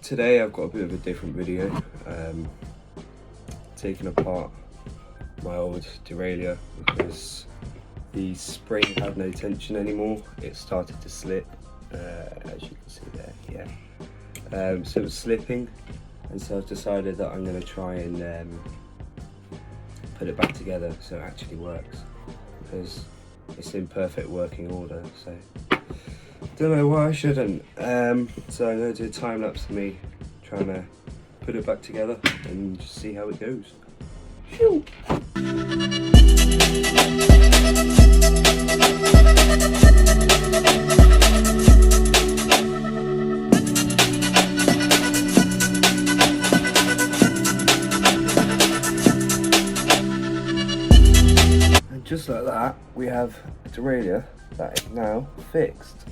Today I've got a bit of a different video, taking apart my old derailleur because the spring had no tension anymore. It started to slip, as you can see there, yeah. So it was slipping, and so I've decided that I'm going to try and put it back together so it actually works, because it's in perfect working order. So don't know why I shouldn't. So I'm going to do a time lapse of me trying to put it back together and just see how it goes. Phew. And just like that, we have a derailleur that is now fixed.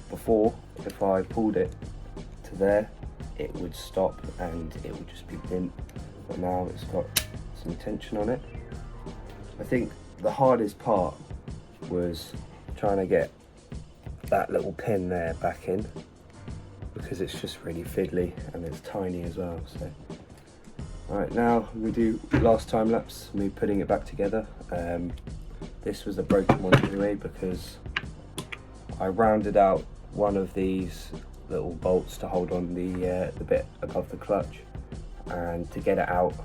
Before, if I pulled it to there, it would stop and it would just be bent, but now it's got some tension on it. I think the hardest part was trying to get that little pin there back in, because it's just really fiddly and it's tiny as well. So alright, now we do last time lapse, me putting it back together. This was a broken one anyway, because I rounded out one of these little bolts to hold on the bit above the clutch, and to get it out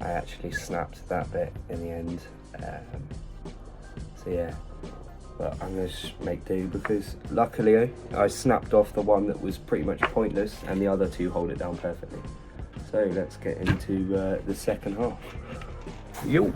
I actually snapped that bit in the end. So yeah, but I'm going to make do, because luckily I snapped off the one that was pretty much pointless and the other two hold it down perfectly. So let's get into the second half. Yo!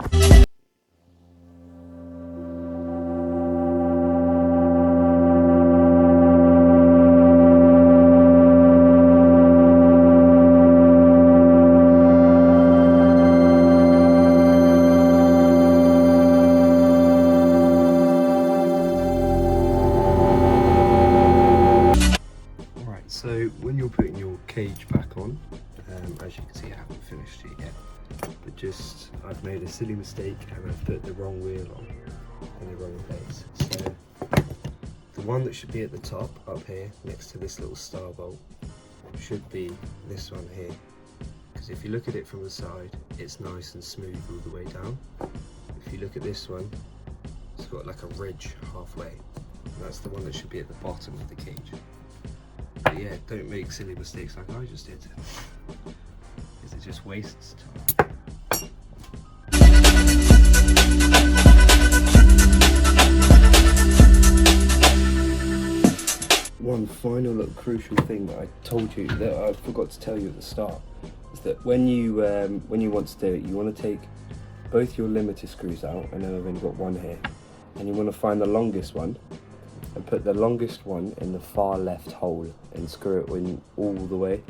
So when you're putting your cage back on, as you can see I haven't finished it yet, but just I've made a silly mistake and I've put the wrong wheel on in the wrong place. So the one that should be at the top up here next to this little star bolt should be this one here, because if you look at it from the side it's nice and smooth all the way down. If you look at this one, it's got like a ridge halfway, and that's the one that should be at the bottom of the cage. But yeah, don't make silly mistakes like I just did, because it just wastes time. One final little crucial thing that I told you, that I forgot to tell you at the start, is that when you want to do it, you want to take both your limiter screws out. I know I've only got one here, and you want to find the longest one and put the longest one in the far left hole and screw it in all the way,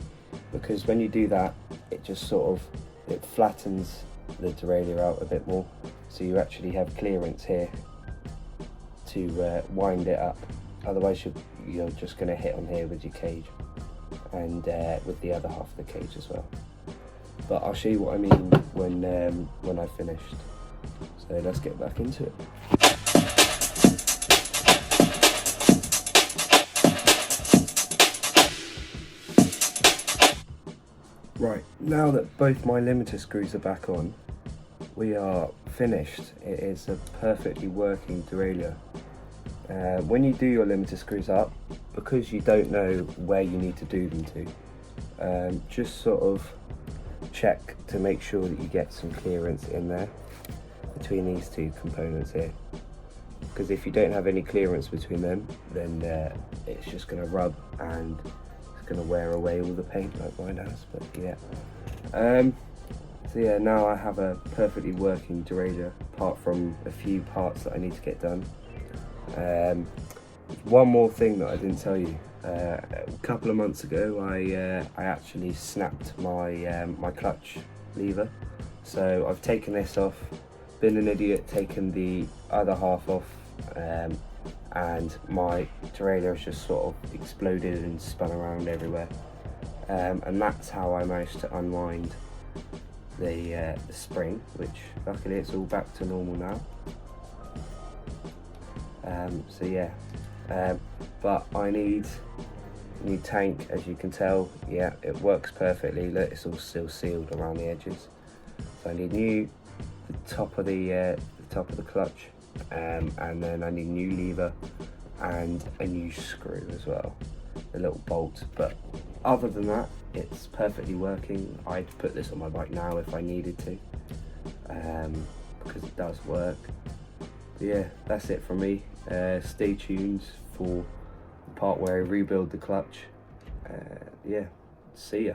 because when you do that it just sort of, it flattens the derailleur out a bit more, so you actually have clearance here to wind it up. Otherwise you're just going to hit on here with your cage and with the other half of the cage as well. But I'll show you what I mean when I've finished. So let's get back into it. Right, now that both my limiter screws are back on, we are finished. It is a perfectly working derailleur. When you do your limiter screws up, because you don't know where you need to do them to, just sort of check to make sure that you get some clearance in there between these two components here, because if you don't have any clearance between them, then it's just going to rub and going to wear away all the paint like mine has. But yeah, so yeah, now I have a perfectly working derailleur, apart from a few parts that I need to get done. One more thing that I didn't tell you, a couple of months ago I actually snapped my my clutch lever. So I've taken this off, been an idiot, taken the other half off, and my derailleur has just sort of exploded and spun around everywhere, and that's how I managed to unwind the spring, which luckily it's all back to normal now. So yeah, but I need new tank, as you can tell. Yeah, it works perfectly. Look, it's all still sealed around the edges. So I need the top of the clutch, and then I need a new lever and a new screw as well, a little bolt. But other than that, it's perfectly working. I'd put this on my bike now if I needed to, because it does work. But yeah, that's it from me. Stay tuned for the part where I rebuild the clutch. Yeah, see ya.